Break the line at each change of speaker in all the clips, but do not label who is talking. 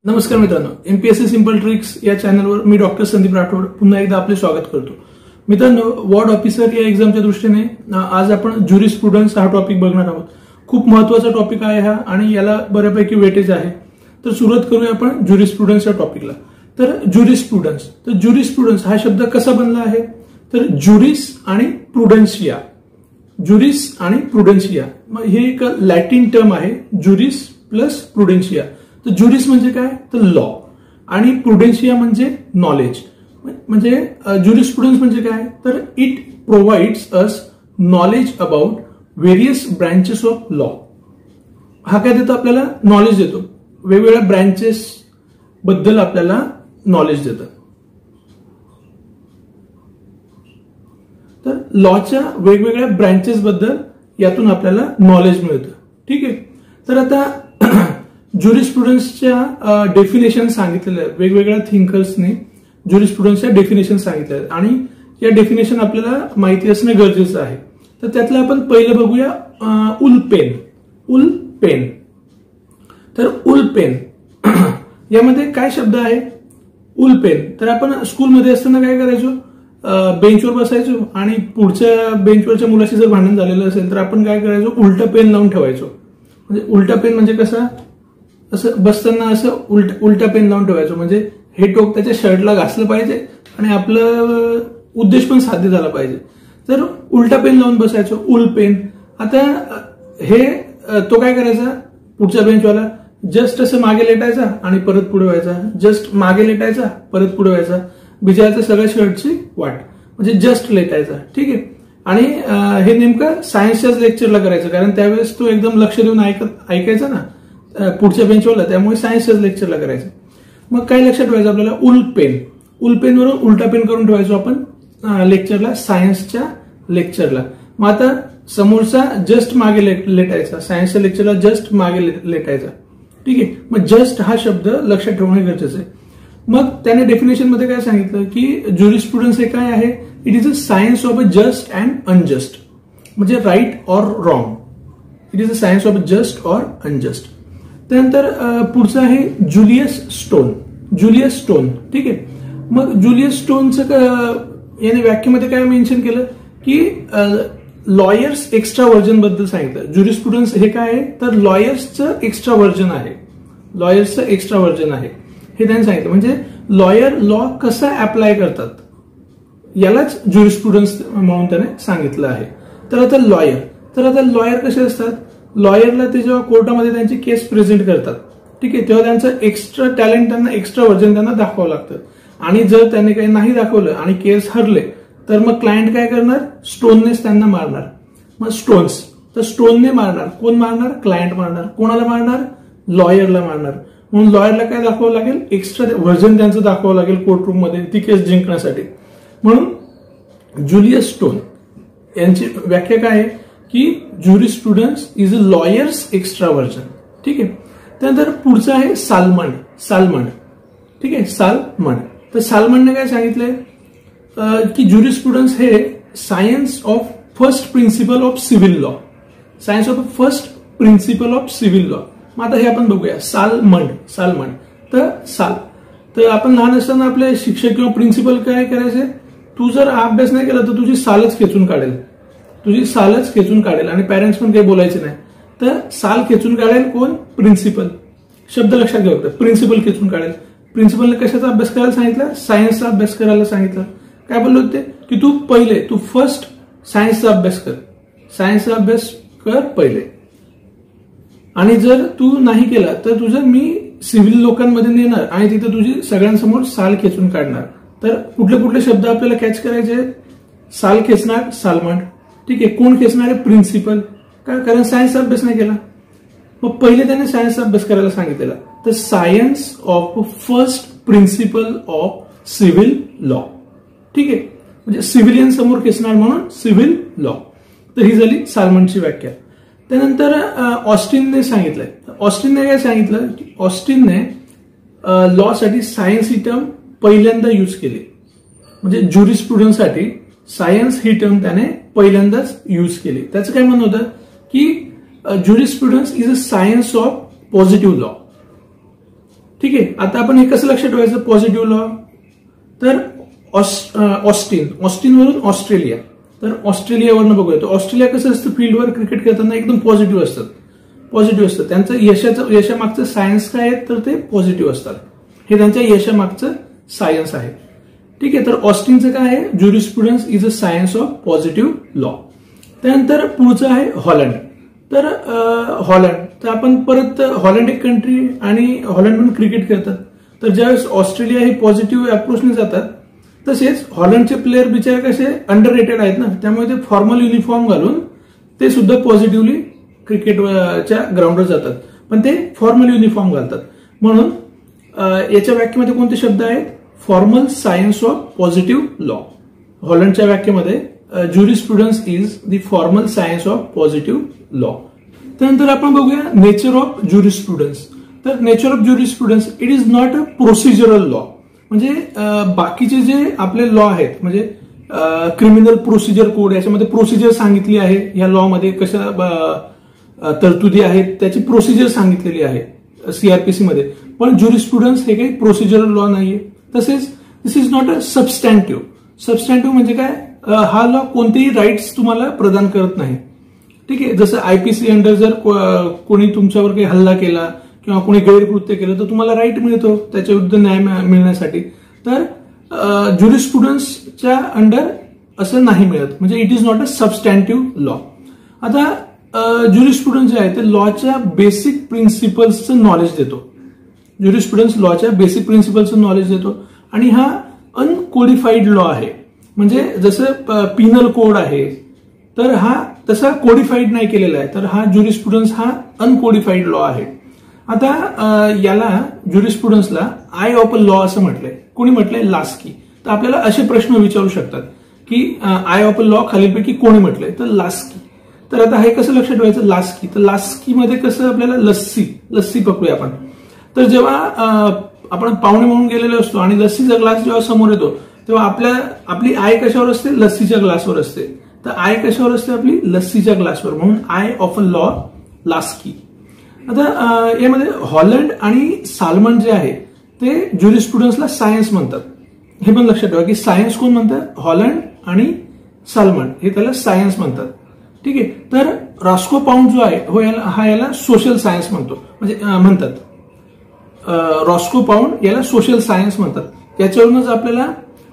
नमस्कार मित्रांनो, MPSC simple tricks या चॅनलवर मी डॉक्टर संदीप राठोड पुन्हा एकदा आपले स्वागत करतो. मित्रांनो, वॉर्ड ऑफिसर या एक्झामच्या दृष्टीने आज आपण ज्युरिस्प्रुडन्स हा टॉपिक बघणार आहोत. खूप महत्वाचा टॉपिक आहे हा आणि याला बऱ्यापैकी वेटेज आहे. तर सुरुवात करूया आपण ज्युरिस्प्रुडन्स या टॉपिकला. तर ज्युरिस्प्रुडन्स हा शब्द कसा बनला आहे? तर ज्युरिस आणि प्रुडन्शिया, ज्युरिस आणि प्रुडन्शिया हे एक लॅटिन टर्म आहे. ज्युरिस प्लस प्रुडन्शिया. तर ज्युरिस म्हणजे काय? तर लॉ आणि प्रुडेन्शिया म्हणजे नॉलेज. म्हणजे ज्युरिस्प्रुडन्स म्हणजे काय? तर it provides us knowledge about various branches of law. हा काय देतो? आपल्याला नॉलेज देतो. वेगवेगळ्या ब्रांचेस बद्दल आपल्याला नॉलेज देतं. तर लॉच्या वेगवेगळ्या ब्रांचेस बद्दल यातून आपल्याला नॉलेज मिळतं. ठीक आहे. तर आता ज्युरिस्प्रुडन्सच्या डेफिनेशन सांगितलेल्या आहेत. वेगवेगळ्या थिंकर्सने ज्युरिस्प्रुडन्सच्या डेफिनेशन सांगितल्या आहेत आणि या डेफिनेशन आपल्याला माहिती असणं गरजेचं आहे. तर त्यातलं आपण पहिलं बघूया उल पेन. तर उल पेन यामध्ये काय शब्द आहे? उल पेन. तर आपण स्कूलमध्ये असताना काय करायचो? बेंचवर बसायचो आणि पुढच्या बेंचवरच्या मुलाशी जर भांडण झालेलं असेल तर आपण काय करायचो? उलटा पेन लावून ठेवायचो. म्हणजे उलटा पेन म्हणजे कसं? असं बसताना असं उलटा पेन लावून ठेवायचो. म्हणजे हे टोक त्याच्या शर्टला घासलं पाहिजे आणि आपलं उद्देश पण साध्य झाला पाहिजे. तर उलटा पेन लावून बसायचो, उल पेन. आता हे तो काय करायचा? पुढच्या बेंचवाला जस्ट असं मागे लेटायचा आणि परत पुढे व्हायचा, जस्ट मागे लेटायचा परत पुढे व्हायचा, बिचारायचं सगळ्या शर्टची वाट, म्हणजे जस्ट लेटायचा. ठीक आहे. आणि हे नेमकं सायन्सच्याच लेक्चरला करायचं, कारण त्यावेळेस तो एकदम लक्ष देऊन ऐकायचा ना पुढच्या बेंचवाला, त्यामुळे सायन्सच्याच लेक्चरला करायचं. मग काय लक्षात ठेवायचं आपल्याला? उल पेनवरून उलटा पेन करून ठेवायचो आपण लेक्चरला, सायन्सच्या लेक्चरला. मग आता समोरचा जस्ट मागे लेटायचा, सायन्सच्या लेक्चरला जस्ट मागे लेटायचा. ठीक आहे. मग जस्ट हा शब्द लक्षात ठेवणे गरजेचं आहे. मग त्याने डेफिनेशन मध्ये काय सांगितलं की ज्युरिस्प्रुडन्स हे काय आहे? It is a science of a just and unjust, म्हणजे right or wrong. It is a science of a just or unjust. त्यानंतर पुढचं आहे जुलियस स्टोन. ठीक आहे. मग जुलियस स्टोनचं याने व्याख्येमध्ये काय मेन्शन केलं की लॉयर्स एक्स्ट्रा व्हर्जन बद्दल सांगितलं. ज्युरिस्प्रुडन्स हे काय आहे? तर लॉयर्सचं एक्स्ट्रा व्हर्जन आहे. हे त्यांनी सांगितलं. म्हणजे लॉयर लॉ कसा अप्लाय करतात यालाच ज्युरिस्प्रुडन्स म्हणून त्याने सांगितलं आहे. तर आता लॉयर कसे असतात? लॉयरला ते जेव्हा कोर्टामध्ये त्यांची केस प्रेझेंट करतात, ठीक आहे, तेव्हा त्यांचं एक्स्ट्रा टॅलेंट, त्यांना एक्स्ट्रा व्हर्जन त्यांना दाखवावं लागतं. आणि जर त्यांनी काही नाही दाखवलं आणि केस हरले तर मग क्लायंट काय करणार? स्टोननेच त्यांना मारणार. मग स्टोनने मारणार. कोण मारणार? क्लायंट मारणार. कोणाला मारणार? लॉयरला मारणार. म्हणून लॉयरला काय दाखवावं लागेल? एक्स्ट्रा व्हर्जन त्यांचं दाखवावं लागेल कोर्टरूम मध्ये ती केस जिंकण्यासाठी. म्हणून जुलियस स्टोन यांची व्याख्या काय आहे की jurisprudence is a lawyer's extra version. ठीक आहे. त्यानंतर पुढचं आहे सालमंड. ठीक आहे. तर सालमंडने काय सांगितलंय की ज्युरिस्प्रुडन्स हे science of first principle of civil law. मग आता हे आपण बघूया. सालमंड. तर आपण लहान असताना आपले शिक्षक किंवा प्रिन्सिपल काय करायचे? तू जर अभ्यास नाही केला तर तुझी सालच खेचून काढेल आणि पॅरेंट्स पण काही बोलायचे नाही. तर साल खेचून काढेल कोण? प्रिन्सिपल. शब्द लक्षात घ्यावा. प्रिन्सिपल खेचून काढेल. प्रिन्सिपलने कशाचा अभ्यास करायला सांगितलं? सायन्सचा अभ्यास करायला सांगितलं. काय बोलले होते की तू फर्स्ट सायन्सचा अभ्यास कर पहिले, आणि जर तू नाही केला तर तुझं मी सिव्हिल लोकांमध्ये नेणार आणि तिथे तुझी सगळ्यांसमोर साल खेचून काढणार. तर कुठले शब्द आपल्याला कॅच करायचे? साल खेचणार सालमंड. ठीक आहे. कोण खेचणार आहे? प्रिन्सिपल. का? कारण सायन्सचा अभ्यास नाही केला. मग पहिले त्याने सायन्सचा अभ्यास करायला सांगितलेला. तर science of first principle of civil law. ठीक आहे. म्हणजे सिव्हिलियन समोर खेचणार म्हणून सिव्हिल लॉ. तर ही झाली सालमंडची व्याख्या. त्यानंतर ऑस्टिनने सांगितलंय. ऑस्टिनने काय सांगितलं की ऑस्टिनने लॉ साठी सायन्स ही टर्म पहिल्यांदा यूज केली. म्हणजे ज्युरिस्प्रुडन्ससाठी सायन्स ही टर्म त्याने पहिल्यांदाच यूज केली. त्याचं काय म्हणणं होतं की jurisprudence is a science of positive law. ठीक आहे. आता आपण हे कसं लक्षात ठेवायचं पॉझिटिव्ह लॉ, तर ऑस्टिनवरून ऑस्ट्रेलिया, तर ऑस्ट्रेलियावरनं बघूया. तर ऑस्ट्रेलिया कसं असतं, फील्डवर क्रिकेट खेळताना एकदम पॉझिटिव्ह असतं. त्यांचं यशामागचं सायन्स काय आहे, तर ते पॉझिटिव्ह असतात. हे त्यांच्या यशामागचं सायन्स आहे. ठीक आहे. तर ऑस्टिनचं काय आहे, jurisprudence is a science of positive law. त्यानंतर पुढचं आहे हॉलंड. तर हॉलंड, तर आपण परत हॉलंड एक कंट्री आणि हॉलंडमधून क्रिकेट खेळतात. तर ज्यावेळेस ऑस्ट्रेलिया हे पॉझिटिव्ह अप्रोचने जातात, तसेच हॉलंडचे प्लेयर बिचारे कसे अंडररेटेड आहेत ना, त्यामुळे ते फॉर्मल युनिफॉर्म घालून ते सुद्धा पॉझिटिव्हली क्रिकेटच्या ग्राउंडवर जातात, पण ते फॉर्मल युनिफॉर्म घालतात. म्हणून याच्या व्याख्येमध्ये कोणते शब्द आहेत, formal science of positive law. हॉलंडच्या व्याख्येमध्ये jurisprudence is the formal science of positive law. त्यानंतर आपण बघूया नेचर ऑफ ज्युरिस्प्रुडन्स. तर nature of jurisprudence it is not a procedural law. म्हणजे बाकीचे जे आपले लॉ आहेत, म्हणजे क्रिमिनल प्रोसिजर कोड, याच्यामध्ये प्रोसिजर सांगितली आहे, या लॉ मध्ये कशा तरतुदी आहेत त्याची प्रोसिजर सांगितलेली आहे सीआरपीसी मध्ये. पण ज्युरिस्प्रुडन्स हे काही प्रोसिजरल लॉ नाहीये. तसेच दिस इज नॉट अ सबस्टॅन्टिव्ह. सबस्टॅन्टिव्ह म्हणजे काय, हा लॉ कोणतेही राईट्स तुम्हाला प्रदान करत नाही. ठीक आहे. जसं आयपीसी अंडर जर कोणी तुमच्यावर काही हल्ला केला किंवा कोणी गैरकृत्य केलं, तर तुम्हाला राईट मिळतो त्याच्या विरुद्ध न्याय मिळण्यासाठी. तर ज्युरिस्प्रुडन्सच्या अंडर असं नाही मिळत, म्हणजे it is not a substantive law. आता ज्युरिस्प्रुडन्स जे आहे ते लॉच्या बेसिक प्रिन्सिपल्सचं नॉलेज देतो. ज्युरिस्प्रुडन्स लॉच्या बेसिक प्रिन्सिपल्सचं नॉलेज देतो आणि हा अनकोडिफाईड लॉ आहे. म्हणजे जसं पिनल कोड आहे, तर हा तसा कोडिफाईड नाही केलेला आहे, तर हा ज्युरिस्प्रुडन्स हा अनकोडिफाईड लॉ आहे. आता याला ज्युरिस्प्रुडन्सला आय ऑफ अ लॉ असं म्हटलंय. कोणी म्हटलंय, लास्की. तर आपल्याला असे प्रश्न विचारू शकतात की आय ऑफ अ लॉ खालीलपैकी कोणी म्हटलंय, तर लास्की. तर आता हे कसं लक्षात ठेवायचं, लास्की. तर लास्कीमध्ये कसं आपल्याला लस्सी पकडूया आपण. तर जेव्हा आपण पाहुणे म्हणून गेलेलो असतो आणि लस्सीचा ग्लास जेव्हा समोर येतो, तेव्हा आपली आय कशावर असते, लस्सीच्या ग्लासवर असते. तर आय कशावर असते आपली, लस्सीच्या ग्लासवर. म्हणून I of a law, Laski. आता यामध्ये हॉलंड आणि साल्मन जे आहे ते ज्युरिस्प्रुडन्सला सायन्स म्हणतात. हे पण लक्षात ठेवा की सायन्स कोण म्हणतात, हॉलंड आणि साल्मन हे त्याला सायन्स म्हणतात. ठीक आहे. तर रॉस्को पाउंड जो आहे हा याला सोशल सायन्स म्हणतात. रॉस्को पाउंड याला सोशल सायन्स म्हणतात. याच्यावरूनच आपल्याला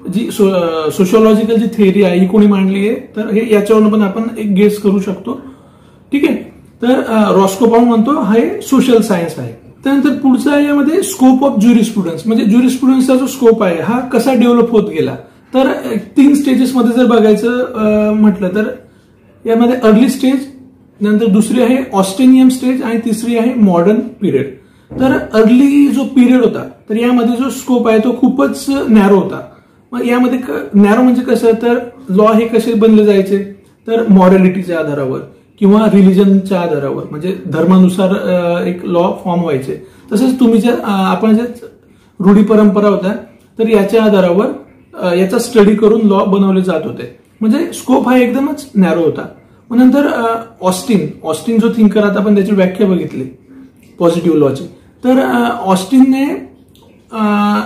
जी सोशिओलॉजिकल जी थिअरी आहे ही कोणी मांडली आहे, तर हे याच्यावरून पण आपण एक गेस करू शकतो. ठीक आहे. तर रॉस्को पाउंड म्हणतो हे सोशल सायन्स आहे. त्यानंतर पुढचा यामध्ये स्कोप ऑफ ज्युरिस्प्रुडन्स, म्हणजे ज्युरिस्प्रुडन्सचा जो स्कोप आहे हा कसा डेव्हलप होत गेला. तर 3 स्टेजेसमध्ये जर बघायचं म्हटलं तर यामध्ये अर्ली स्टेज, नंतर दुसरी आहे ऑस्टेनियम स्टेज आणि तिसरी आहे मॉडर्न पिरियड. तर अर्ली जो पिरियड होता, तर यामध्ये जो स्कोप आहे तो खूपच नॅरो होता. मग यामध्ये नॅरो म्हणजे कसं, तर लॉ हे कसे बनले जायचे, तर मॉरॅलिटीच्या आधारावर किंवा रिलिजनच्या आधारावर, म्हणजे धर्मानुसार एक लॉ फॉर्म व्हायचे. तसंच तुम्ही आपण जे रूढी परंपरा होत्या, तर याच्या आधारावर याचा स्टडी करून लॉ बनवले जात होते. म्हणजे स्कोप हा एकदमच नॅरो होता. मग नंतर ऑस्टिन जो थिंकर, आता आपण त्याची व्याख्या बघितली पॉझिटिव्ह लॉची. तर ऑस्टिनने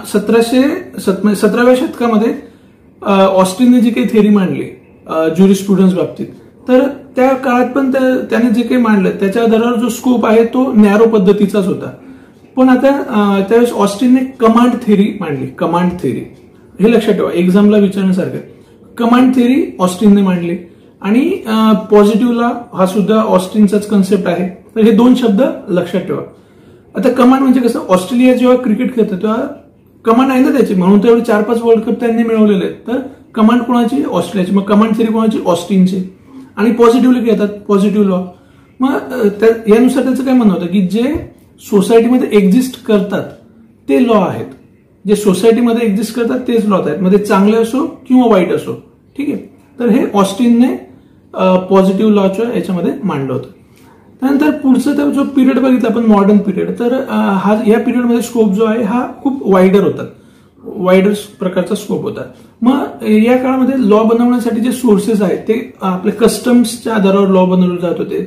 17व्या शतकामध्ये ऑस्टिनने जी काही थिअरी मांडली ज्युरिस्प्रुडन्स बाबतीत, तर त्या काळात पण त्याने जे काही मांडलं त्याच्या आधारावर जो स्कोप आहे तो नॅरो पद्धतीचाच होता. पण आता त्यावेळेस ऑस्टिनने कमांड थिअरी मांडली. कमांड थिअरी हे लक्षात ठेवा, एक्झामला विचारण्यासारखं. कमांड थिअरी ऑस्टिनने मांडली आणि पॉझिटिव्ह लॉ हा सुद्धा ऑस्टिनचाच कन्सेप्ट आहे. तर हे 2 शब्द लक्षात ठेवा. आता कमांड म्हणजे कसं, ऑस्ट्रेलिया जेव्हा क्रिकेट खेळतं तेव्हा कमांड आहे ना त्याची, म्हणून तेवढे 4-5 वर्ल्ड कप त्यांनी मिळवलेले आहेत. तर कमांड कोणाची, ऑस्ट्रेलियाची. मग कमांड थिअरी कोणाची, ऑस्टिनची. आणि पॉझिटिव्हली घेतात, पॉझिटिव्ह लॉ. मग यानुसार त्याचं काय म्हणणं होतं की जे सोसायटीमध्ये एक्झिस्ट करतात ते लॉ आहेत. जे सोसायटीमध्ये एक्झिस्ट करतात तेच लॉ आहेत, मध्ये चांगले असो किंवा वाईट असो. ठीक आहे. तर हे ऑस्टिनने पॉझिटिव्ह लॉच्या याच्यामध्ये मांडलं होतं. त्यानंतर पुढचं जो पिरियड बघितला आपण, मॉडर्न पिरियड, तर या पिरियडमध्ये स्कोप जो आहे हा खूप वाईडर होता, वाईडर प्रकारचा स्कोप होता. मग या काळामध्ये लॉ बनवण्यासाठी जे सोर्सेस आहेत ते आपले कस्टम्सच्या आधारावर लॉ बनवले जात होते.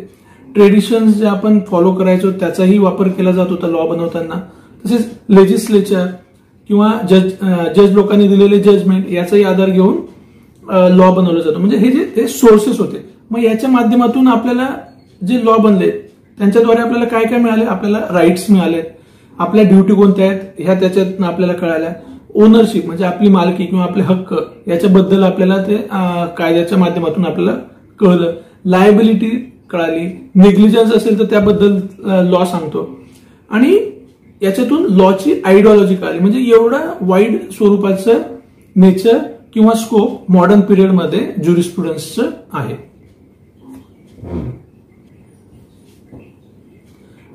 ट्रेडिशन्स जे आपण फॉलो करायचो त्याचाही वापर केला जात होता लॉ बनवताना. तसेच लेजिस्लेचर किंवा जज लोकांनी दिलेले जजमेंट याचाही आधार घेऊन लॉ बनवला जातो. म्हणजे हे सोर्सेस होते. मग याच्या माध्यमातून आपल्याला जे लॉ बनले त्यांच्याद्वारे आपल्याला काय काय मिळाले, आपल्याला राईट्स मिळाले, आपल्या ड्युटी कोणत्या आहेत ह्या त्याच्यातून आपल्याला कळाल्या. ओनरशिप म्हणजे आपली मालकी किंवा आपले हक्क याच्याबद्दल आपल्याला ते कायद्याच्या माध्यमातून आपल्याला कळलं. लायबिलिटी कळाली. निग्लिजन्स असेल तर त्याबद्दल लॉ सांगतो. आणि याच्यातून लॉची आयडिओलॉजी कळाली. म्हणजे एवढं वाईड स्वरूपाचं नेचर किंवा स्कोप मॉडर्न पिरियडमध्ये ज्युरिस्प्रुडन्सचं आहे.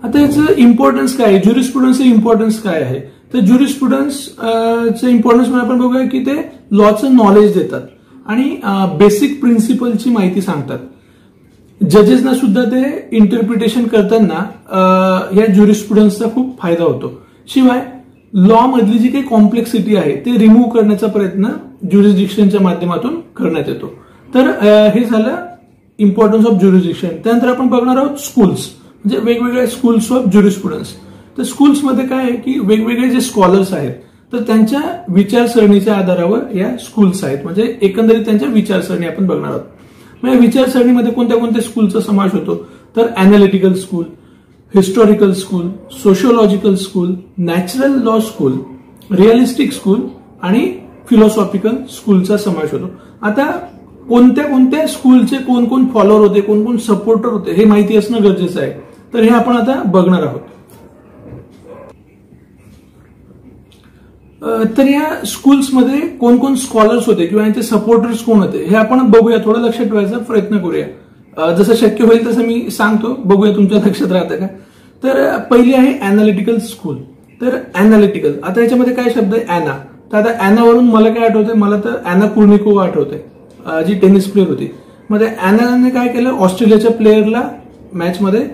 आता याचं इम्पॉर्टन्स काय आहे, ज्युरिस्प्रुडन्सचं इम्पॉर्टन्स काय आहे. तर ज्युरिस्प्रुडन्सचं इम्पॉर्टन्स म्हणून आपण बघूया की ते लॉचं नॉलेज देतात आणि बेसिक प्रिन्सिपलची माहिती सांगतात. जजेसना सुद्धा ते इंटरप्रिटेशन करताना या ज्युरिस्प्रुडन्सचा खूप फायदा होतो. शिवाय लॉ मधली जी काही कॉम्प्लेक्सिटी आहे ते रिमूव्ह करण्याचा प्रयत्न ज्युरिस्डिक्शनच्या माध्यमातून करण्यात येतो. तर हे झालं इम्पॉर्टन्स ऑफ ज्युरिस्डिक्शन. त्यानंतर आपण बघणार आहोत स्कूल्स, म्हणजे वेगवेगळ्या स्कूल्स ऑफ ज्युरिस्प्रुडन्स. तर स्कूल्समध्ये काय आहे की वेगवेगळे जे स्कॉलर्स आहेत तर त्यांच्या विचारसरणीच्या आधारावर या स्कूल्स आहेत. म्हणजे एकंदरीत त्यांच्या विचारसरणी आपण बघणार आहोत. म्हणजे विचारसरणीमध्ये कोणत्या कोणत्या स्कूलचा समावेश होतो तर analytical school, historical school, sociological school, natural law school, realistic school आणि फिलॉसॉफिकल स्कूलचा समावेश होतो. आता कोणत्या कोणत्या स्कूलचे कोण कोण फॉलोअर होते, कोण कोण सपोर्टर होते हे माहिती असणं गरजेचं आहे. तर हे आपण आता बघणार आहोत. तर या स्कूल्समध्ये कोण कोण स्कॉलर्स होते किंवा यांचे सपोर्टर्स कोण होते हे आपण बघूया, थोडं लक्षात ठेवायचा प्रयत्न करूया. जसं शक्य होईल तसं मी सांगतो, बघूया तुमच्या लक्षात राहतं का. तर पहिली आहे अॅनालिटिकल स्कूल. तर अॅनालिटिकल, आता याच्यामध्ये काय शब्द आहे अॅना. तर आता अॅनावरून मला काय आठवतंय, मला तर अॅना कुर्निकोवा आठवते जी टेनिस प्लेअर होती. मग अॅनाने काय केलं, ऑस्ट्रेलियाच्या प्लेअरला मॅचमध्ये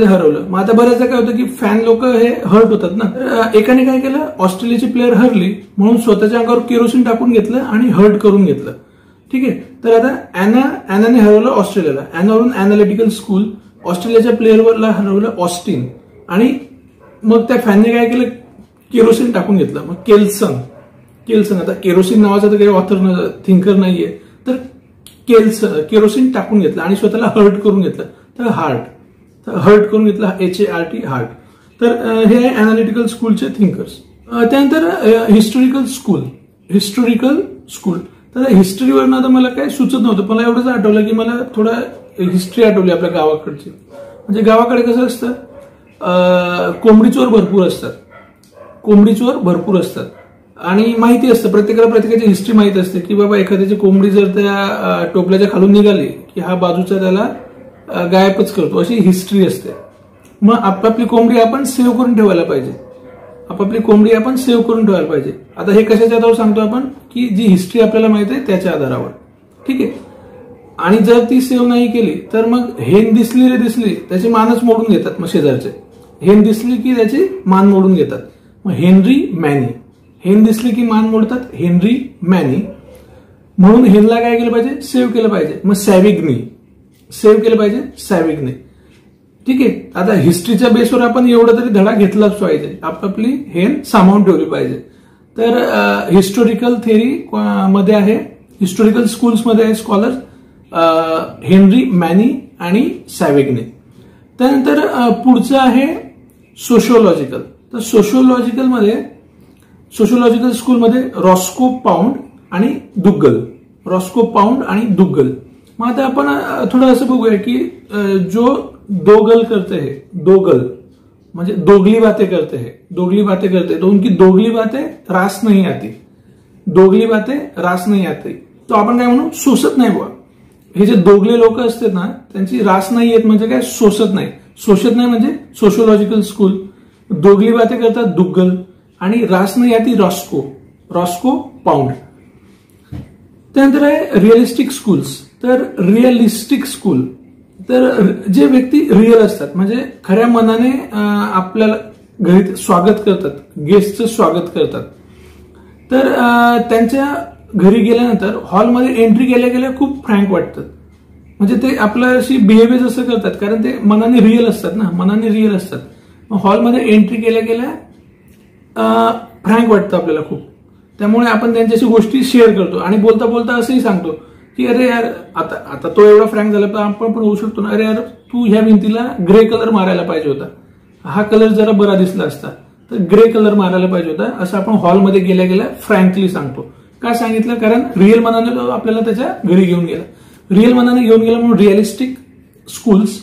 हरवलं. मग आता बऱ्याचदा काय होतं की फॅन लोक हे हर्ट होतात ना. एकाने काय केलं, ऑस्ट्रेलियाची प्लेअर हरली म्हणून स्वतःच्या अंगावर केरोसिन टाकून घेतलं आणि हर्ट करून घेतलं. ठीक आहे. तर आता अॅनाने हरवलं ऑस्ट्रेलियाला. अॅनावरून अॅनालिटिकल स्कूल, ऑस्ट्रेलियाच्या प्लेअरवरला हरवलं ऑस्टिन आणि मग त्या फॅनने काय केलं, केरोसिन टाकून घेतलं. मग केल्सन, आता केरोसिन नावाचा तर काही ऑथर थिंकर नाहीये, तर केरोसिन टाकून घेतलं आणि स्वतःला हर्ट करून घेतलं. तर हर्ट करून घेतला, HART, हार्ट. तर हे आहे अॅनालिटिकल स्कूलचे थिंकर्स. त्यानंतर हिस्टोरिकल स्कूल. तर हिस्ट्रीवरनं आता मला काय सुचत नव्हतं, मला एवढंच आठवलं की मला थोडं हिस्ट्री आठवली आपल्या गावाकडची. म्हणजे गावाकडे कसं असतं, कोंबडी चोर भरपूर असतात आणि माहिती असतं प्रत्येकाला, प्रत्येकाची हिस्ट्री माहिती असते की बाबा एखाद्याची कोंबडी जर त्या टोपल्याच्या खालून निघाली की हा बाजूचा त्याला गायबच करतो, अशी हिस्ट्री असते. मग आपापली कोंबडी आपण सेव्ह करून ठेवायला पाहिजे. आता हे कशाच्या आधारावर सांगतो आपण की जी हिस्ट्री आपल्याला माहिती आहे त्याच्या आधारावर. ठीक आहे. आणि जर ती सेव्ह नाही केली तर मग हेन दिसली त्याची मानच मोडून घेतात. मग शेजारचे हेन दिसली की त्याची मान मोडून घेतात. मग हेन दिसली की मान मोडतात, हेनरी मॅनी. म्हणून हेनला काय केलं पाहिजे, सेव्ह केलं पाहिजे. मग सेव्ह केलं पाहिजे. ठीक आहे. आता हिस्ट्रीच्या बेसवर आपण एवढा तरी धडा घेतलाच पाहिजे, आपापली हेन सांभाळून ठेवली पाहिजे. तर हिस्टोरिकल थेअरी मध्ये आहे, हिस्टोरिकल स्कूल्समध्ये आहे स्कॉलर हेनरी मॅनी आणि सॅव्हिग्ने. त्यानंतर पुढचं आहे सोशिओलॉजिकल. तर सोशिओलॉजिकल स्कूलमध्ये रॉस्को पाउंड आणि दुग्गल. मग आता आपण थोडं असं बघूया की जो दोगल म्हणजे दोगली बातें करते तो उनकी दोगली बातें रास नहीं आती. तो आपण काय म्हणू, सोसत नाही बुवा. हे जे दोगले लोक असतात ना त्यांची रास नाही येत, म्हणजे काय, शोषत नाही म्हणजे सोशिओलॉजिकल स्कूल. दोगली बातें करतात दुग्गल आणि रास नाही आती रॉस्को पाउंड. त्यानंतर आहे रिअलिस्टिक स्कूल्स. तर जे व्यक्ती रिअल असतात म्हणजे खऱ्या मनाने आपल्याला घरी स्वागत करतात, गेस्टचं स्वागत करतात. तर त्यांच्या घरी गेल्यानंतर हॉलमध्ये एंट्री केल्या खूप फ्रँक वाटतात. म्हणजे ते आपल्याशी बिहेवियर असं करतात कारण ते मनाने रिअल असतात. हॉलमध्ये एंट्री केल्या केल्या फ्रँक वाटतं आपल्याला खूप, त्यामुळे आपण त्यांच्याशी गोष्टी शेअर करतो आणि बोलता बोलता असंही सांगतो की अरे यार, आता तो एवढा फ्रँक झाला तर आपण पण होऊ शकतो ना, अरे यार तू ह्या भिंतीला ग्रे कलर मारायला पाहिजे होता, हा कलर जरा बरा दिसला असता, तर ग्रे कलर मारायला पाहिजे होता, असं आपण हॉलमध्ये गेल्या गेल्या फ्रँकली सांगतो. का सांगितलं? कारण रिअल मनाने तो आपल्याला त्याच्या घरी घेऊन गेला, रिअल मनाने घेऊन गेला म्हणून रिअलिस्टिक स्कूल्स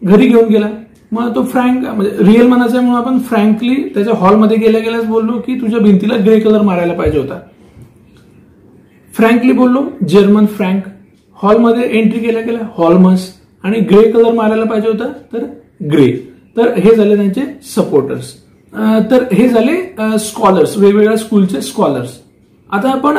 घरी घेऊन गेला. मग तो फ्रँक म्हणजे रिअल मनाचा आहे म्हणून आपण फ्रँकली त्याच्या हॉलमध्ये गेल्या गेल्याच बोललो की तुझ्या भिंतीला ग्रे कलर मारायला पाहिजे होता. फ्रँकली बोललो, जर्मन फ्रँक. हॉलमध्ये एंट्री केल्या गेल्या हॉलमस, आणि ग्रे कलर मारायला पाहिजे होता तर ग्रे. तर हे झाले त्यांचे सपोर्टर्स. तर हे झाले स्कॉलर्स, वेगवेगळ्या स्कूलचे स्कॉलर्स. आता आपण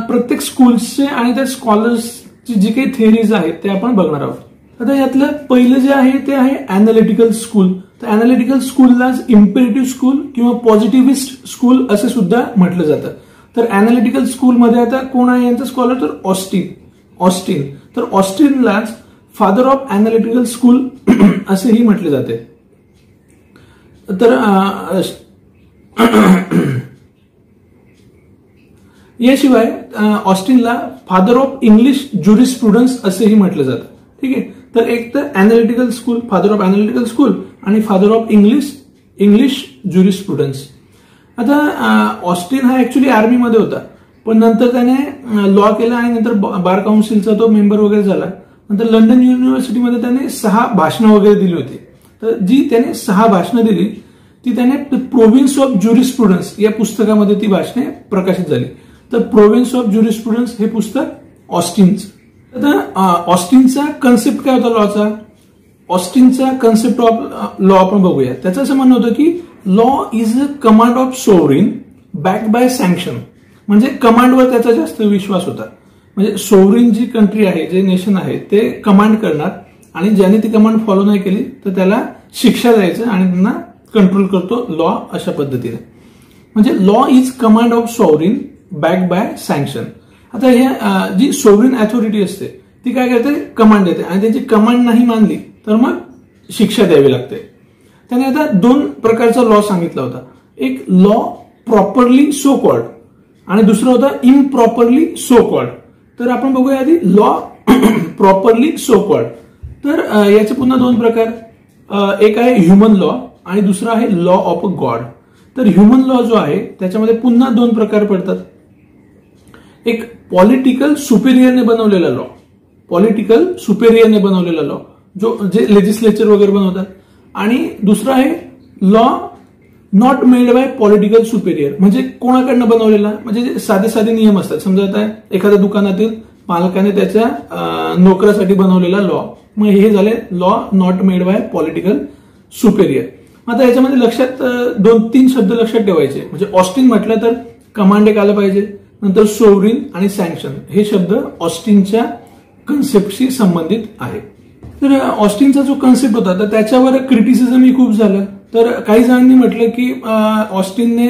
प्रत्येक स्कूल्सचे आणि त्या स्कॉलर्सची जी काही थिअरीज आहेत ते आपण बघणार आहोत. आता यातलं पहिलं जे आहे ते आहे अॅनालिटिकल स्कूल. तर अॅनालिटिकल स्कूललाच इम्पेरेटिव्ह स्कूल किंवा पॉझिटिव्हिस्ट स्कूल असे सुद्धा म्हटलं जातं. तर अॅनालिटिकल स्कूलमध्ये आता कोण आहे यांचा स्कॉलर? तर ऑस्टिन. तर ऑस्टिनलाच फादर ऑफ अॅनालिटिकल स्कूल असेही म्हटले जाते. तर याशिवाय ऑस्टिनला फादर ऑफ इंग्लिश ज्युरिस्प्रुडन्स असेही म्हटलं जातं. ठीक आहे. तर एक तर analytical school, father of analytical school, आणि फादर ऑफ इंग्लिश ज्युरिस्प्रुडन्स. आता ऑस्टिन हा ऍक्च्युली आर्मीमध्ये होता, पण नंतर त्याने लॉ केला आणि नंतर बार काउन्सिलचा तो मेंबर वगैरे झाला. नंतर लंडन युनिव्हर्सिटीमध्ये त्याने 6 भाषणं वगैरे दिली होती. तर जी त्याने 6 भाषणं दिली ती त्याने प्रोव्हिन्स ऑफ ज्युरिस्प्रुडन्स या पुस्तकामध्ये ती भाषणे प्रकाशित झाली. तर प्रोव्हिन्स ऑफ ज्युरिस्प्रुडन्स हे पुस्तक ऑस्टिनचं. आता ऑस्टिनचा कन्सेप्ट काय होता लॉचा? ऑस्टिनचा कन्सेप्ट ऑफ लॉ आपण बघूया. त्याचं असं म्हणणं होतं की law is a command of sovereign backed by sanction. म्हणजे कमांडवर त्याचा जास्त विश्वास होता. म्हणजे सोव्हरीन जी कंट्री आहे, जे नेशन आहे, ते कमांड करणार आणि ज्याने ती कमांड फॉलो नाही केली तर त्याला शिक्षा द्यायचं आणि त्यांना कंट्रोल करतो लॉ अशा पद्धतीने. म्हणजे law is command of sovereign backed by sanction. आता ह्या जी सोव्हरीन अथॉरिटी असते ती काय करते? कमांड देते, आणि त्यांची कमांड नाही मानली तर मग शिक्षा द्यावी लागते. त्याने आता 2 प्रकारचा लॉ सांगितला होता. एक लॉ प्रॉपरली सो कॉल्ड आणि दुसरा होता इम्प्रॉपरली सो कॉल्ड. तर आपण बघूया आधी लॉ प्रॉपरली सो कॉल्ड. तर याचे पुन्हा 2 प्रकार. एक आहे ह्युमन लॉ आणि दुसरा आहे लॉ ऑफ अ गॉड. तर ह्युमन लॉ जो आहे त्याच्यामध्ये पुन्हा 2 प्रकार पडतात. एक पॉलिटिकल सुपेरियरने बनवलेला लॉ, पॉलिटिकल सुपेरियरने बनवलेला लॉ जे लेजिस्लेचर वगैरे बनवतात, आणि दुसरा आहे law not made by political superior. म्हणजे कोणाकडनं बनवलेला? म्हणजे जे साधे साधे नियम असतात. समजा आता एखाद्या दुकानातील मालकाने त्याच्या नोकरासाठी बनवलेला लॉ, मग हे झाले law not made by political superior. आता याच्यामध्ये लक्षात 2-3 शब्द लक्षात ठेवायचे. म्हणजे ऑस्टिन म्हटलं तर कमांड एक आलं पाहिजे, नंतर सोव्हरीन आणि सँक्शन हे शब्द ऑस्टिनच्या कन्सेप्टशी संबंधित आहे. तर ऑस्टिनचा जो कन्सेप्ट होता तर त्याच्यावर क्रिटिसिझमही खूप झालं. तर काही जणांनी म्हटलं की ऑस्टिनने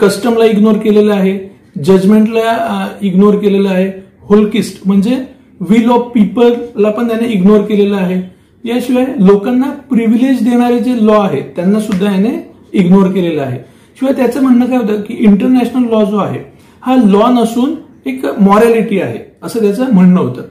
कस्टमला इग्नोर केलेलं आहे, जजमेंटला इग्नोर केलेलं आहे, होलकिस्ट म्हणजे विल ऑफ पीपलला पण त्याने इग्नोर केलेलं आहे. याशिवाय लोकांना प्रिव्हिलेज देणारे जे लॉ आहेत त्यांना सुद्धा याने इग्नोर केलेलं आहे. शिवाय त्याचं म्हणणं काय होतं की इंटरनॅशनल लॉ जो आहे हा लॉ नसून एक मॉरॅलिटी आहे असं त्याचं म्हणणं होतं.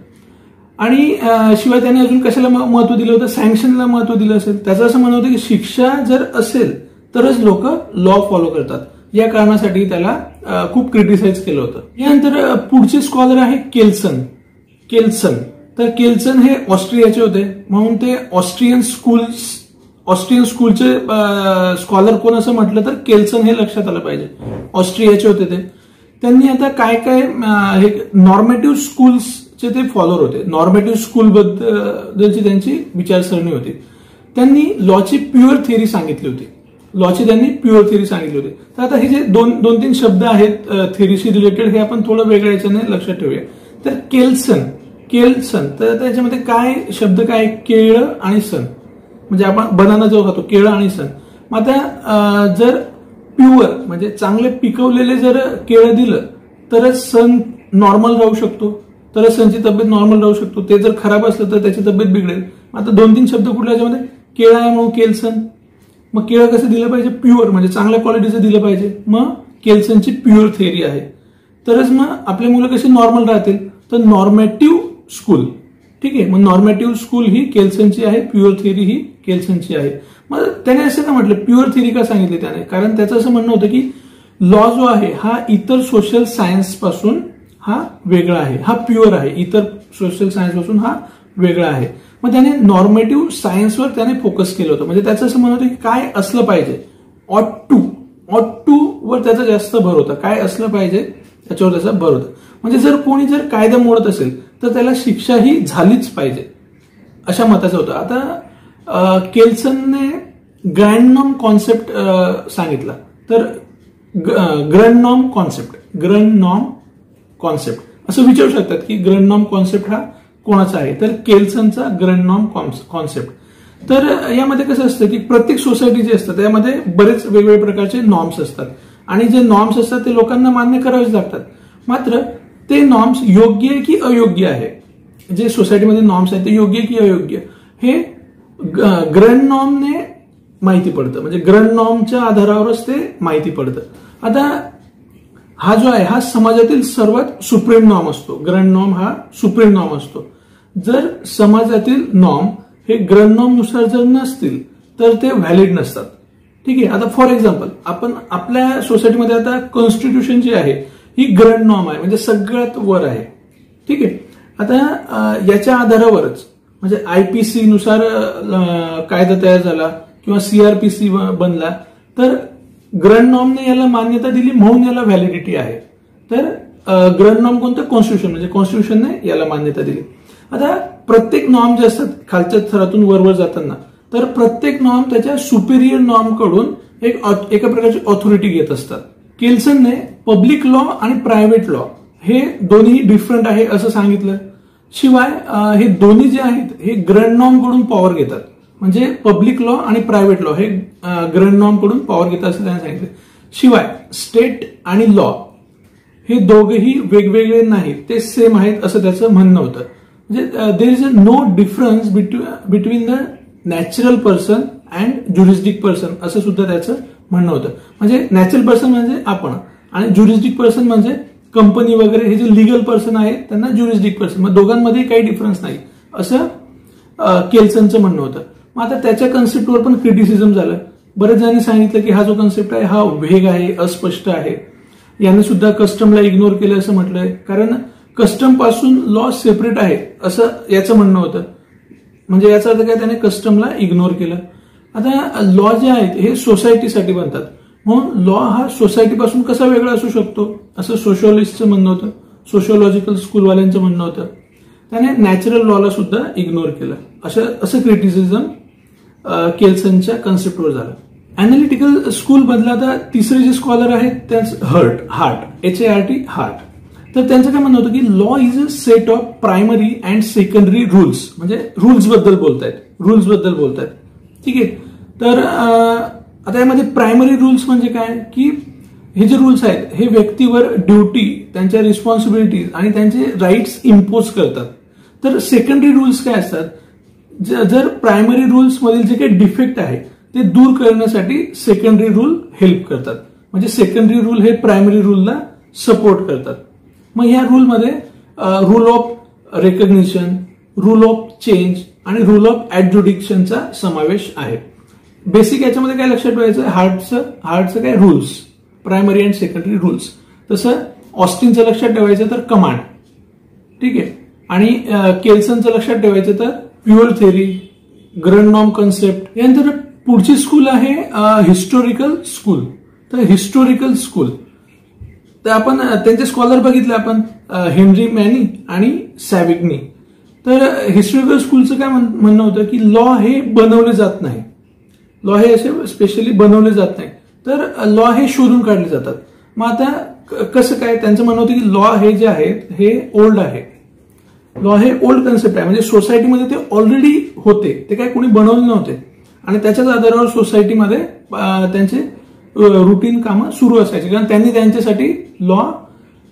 आणि शिवाय त्याने अजून कशाला महत्व दिलं होतं? सँक्शनला महत्व दिलं असेल. त्याचं असं म्हणणं होतं की शिक्षा जर असेल तरच लोक लॉ फॉलो करतात. या कारणासाठी त्याला खूप क्रिटिसाइज केलं होतं. यानंतर पुढचे स्कॉलर आहे केल्सन. तर केल्सन हे ऑस्ट्रियाचे होते म्हणून ते ऑस्ट्रियन स्कूलचे स्कॉलर कोण असं म्हटलं तर केल्सन हे लक्षात आलं पाहिजे. ऑस्ट्रियाचे होते ते. त्यांनी आता काय काय हे नॉर्मेटिव्ह स्कूल्सचे ते फॉलोअर होते. नॉर्मेटिव्ह स्कूल बद्दलची त्यांची विचारसरणी होती. त्यांनी लॉची प्युअर थिअरी सांगितली होती. तर आता हे जे 2-3 शब्द आहेत थिअरीशी रिलेटेड हे आपण थोडं वेगळ्या याच्याने लक्षात ठेवूया. तर केल्सन तर त्याच्यामध्ये काय शब्द काय? केळं आणि सन. म्हणजे आपण बनाना जो खातो केळं आणि सन. मग आता जर प्युअर म्हणजे चांगले पिकवलेले जर केळं दिलं तरच सन नॉर्मल राहू शकतो, तरच सनची तब्येत नॉर्मल राहू शकतो. ते जर खराब असलं तर त्याची तब्येत बिघडेल. आता 2-3 शब्द कुठल्या याच्यामध्ये? केळं आहे म्हणून केल्सन, मग केळं कसं दिलं पाहिजे, प्युअर म्हणजे चांगल्या क्वालिटीचं दिलं पाहिजे. मग केल्सनची प्युअर थिअरी आहे. तरच मग आपले मुलं कसे नॉर्मल राहतील. तर नॉर्मॅटिव्ह स्कूल, ठीक आहे. मग नॉर्मॅटिव्ह स्कूल ही केल्सनची आहे, प्युअर थिअरी ही केल्सनची आहे. मग त्याने असं का म्हटलं, प्युअर थिअरी का सांगितली त्याने, कारण त्याचं असं म्हणणं होतं की लॉ जो आहे हा इतर सोशल सायन्स पासून हा वेगळा आहे, हा प्युअर आहे, इतर सोशल सायन्स पासून हा वेगळा आहे. मग त्याने नॉर्मेटिव्ह सायन्सवर त्याने फोकस केलं होतं. म्हणजे त्याचं असं म्हणत होतं की काय असलं पाहिजे, ऑट टू वर त्याचा जास्त भर होता, काय असलं पाहिजे त्याच्यावर त्याचा भर होता. म्हणजे जर कोणी जर कायदा मोडत असेल तर त्याला शिक्षा ही झालीच पाहिजे, अशा मताचं होतं. आता केल्सनने ग्रँड नॉर्म कॉन्सेप्ट सांगितला. तर ग्रँड नॉर्म कॉन्सेप्ट असं विचारू शकतात की ग्रँड नॉर्म कॉन्सेप्ट हा कोणाचा आहे, तर केल्सनचा ग्रँड नॉर्म कॉन्सेप्ट. तर यामध्ये कसं असतं की प्रत्येक सोसायटी जे असतं त्यामध्ये बरेच वेगवेगळ्या प्रकारचे नॉर्म्स असतात आणि जे नॉर्म्स असतात ते लोकांना मान्य करावेच लागतात. मात्र ते नॉर्म्स योग्य आहे की अयोग्य आहे, जे सोसायटीमध्ये नॉर्म्स आहेत ते योग्य की अयोग्य हे ग्रँड नॉर्मने माहिती पडतं. म्हणजे ग्रँड नॉर्मच्या आधारावरच ते माहिती पडतं. आता हा जो आहे हा समाजातील सर्वात सुप्रीम नॉर्म असतो. ग्रँड नॉर्म हा सुप्रीम नॉर्म असतो. जर समाजातील नॉर्म हे ग्रँड नॉर्म नुसार जर नसतील तर ते व्हॅलिड नसतात, ठीक आहे. आता फॉर एक्झाम्पल आपण आपल्या सोसायटीमध्ये आता कॉन्स्टिट्यूशन जी आहे ही ग्रँड नॉर्म आहे, म्हणजे सगळ्यात वर आहे, ठीक आहे. आता याच्या आधारावरच म्हणजे आयपीसी नुसार कायदा तयार झाला किंवा सीआरपीसी बनला तर ग्रँड नॉर्मने याला मान्यता दिली म्हणून याला व्हॅलिडिटी आहे. तर ग्रँड नॉर्म कोणतं, कॉन्स्टिट्यूशन, म्हणजे कॉन्स्टिट्यूशनने याला मान्यता दिली. आता प्रत्येक नॉर्म जे असतात खालच्या थरातून वरवर जाताना तर प्रत्येक नॉर्म त्याच्या सुपिरियर नॉर्म कडून एका प्रकारची ऑथॉरिटी घेत असतात. केल्सनने पब्लिक लॉ आणि प्रायव्हेट लॉ हे दोन्ही डिफरंट आहे असं सांगितलं. शिवाय हे दोन्ही जे आहेत हे ग्रँड नॉर्म कडून पॉवर घेतात. म्हणजे पब्लिक लॉ आणि प्रायव्हेट लॉ हे ग्रँड नॉर्म कडून पॉवर घेतात असं त्याने सांगितलं. शिवाय स्टेट आणि लॉ हे दोघेही वेगवेगळे नाहीत, ते सेम आहेत असं त्याचं म्हणणं होतं. म्हणजे there is a no difference between the natural person and juristic person असं सुद्धा त्याचं म्हणणं होतं. म्हणजे नॅचरल पर्सन म्हणजे आपण आणि ज्युरिस्डिक पर्सन म्हणजे कंपनी वगैरे, हे जे लिगल पर्सन आहेत त्यांना ज्युरिस्डिक पर्सन, मग दोघांमध्ये काही डिफरन्स नाही असं केल्सनचं म्हणणं होतं. मग आता त्याच्या कन्सेप्टवर पण क्रिटिसिझम झालं. बरेच जणांनी सांगितलं की हा जो कन्सेप्ट आहे हा वेग आहे, अस्पष्ट आहे. याने सुद्धा कस्टमला इग्नोर केलं असं म्हटलंय, कारण कस्टम पासून लॉ सेपरेट आहे असं याचं म्हणणं होतं. म्हणजे याचा अर्थ काय, त्याने कस्टमला इग्नोर केलं. आता लॉ जे आहेत हे सोसायटीसाठी बनतात म्हणून लॉ हा सोसायटीपासून कसा वेगळा असू शकतो असं सोशलिस्टचं म्हणणं होतं, सोशिओलॉजिकल स्कूलवाल्यांचं म्हणणं होतं. त्याने नॅचरल लॉला सुद्धा इग्नोर केलं. असं क्रिटिसिझम केल्सनच्या कन्सेप्टवर झालं. अॅनालिटिकल स्कूल मधला आता तिसरे जे स्कॉलर आहेत त्यांचं हार्ट HART. तर त्यांचं काय म्हणणं होतं की law is a set of primary and secondary rules, म्हणजे रूल्स बद्दल बोलतायत, ठीक आहे. तर आता यामध्ये प्रायमरी रूल्स म्हणजे काय की हे जे रूल्स आहेत हे व्यक्तीवर ड्युटी, त्यांच्या रिस्पॉन्सिबिलिटीज आणि त्यांचे राईट्स इम्पोज करतात. तर सेकंडरी रूल्स काय असतात, जर प्रायमरी रूल्स मधील जे काही डिफेक्ट आहे ते दूर करण्यासाठी सेकंडरी रूल हेल्प करतात. म्हणजे सेकंडरी रूल हे प्रायमरी रूलला सपोर्ट करतात. मग या रूलमध्ये rule of recognition, rule of change आणि रूल ऑफ ऍडज्युडिक्शनचा समावेश आहे. बेसिक याच्यामध्ये काय लक्षात ठेवायचं, हार्टचं काय rules, primary and secondary rules. तसं ऑस्टिनचं लक्षात ठेवायचं तर कमांड, ठीक आहे. आणि केल्सनचं लक्षात ठेवायचं तर pure theory, grand norm concept. यानंतर पुढची स्कूल आहे हिस्टोरिकल स्कूल. तर हिस्टोरिकल स्कूल तर आपण त्यांचे स्कॉलर बघितले आपण, हेनरी मॅनी आणि सॅव्हिग्नी. तर हिस्टोरिकल स्कूलचं काय म्हणणं होतं की लॉ हे बनवले जात नाही, लॉ हे असे स्पेशली बनवले जात नाही, तर लॉ हे शोधून काढले जातात. मग आता कसं काय, त्यांचं म्हणणं होतं की लॉ हे जे आहेत हे ओल्ड आहे, लॉ हे ओल्ड कन्सेप्ट आहे. म्हणजे सोसायटीमध्ये ते ऑलरेडी होते, ते काय कोणी बनवले नव्हते आणि त्याच्याच आधारावर सोसायटीमध्ये त्यांचे रुटीन कामं सुरू असायची, कारण त्यांनी त्यांच्यासाठी लॉ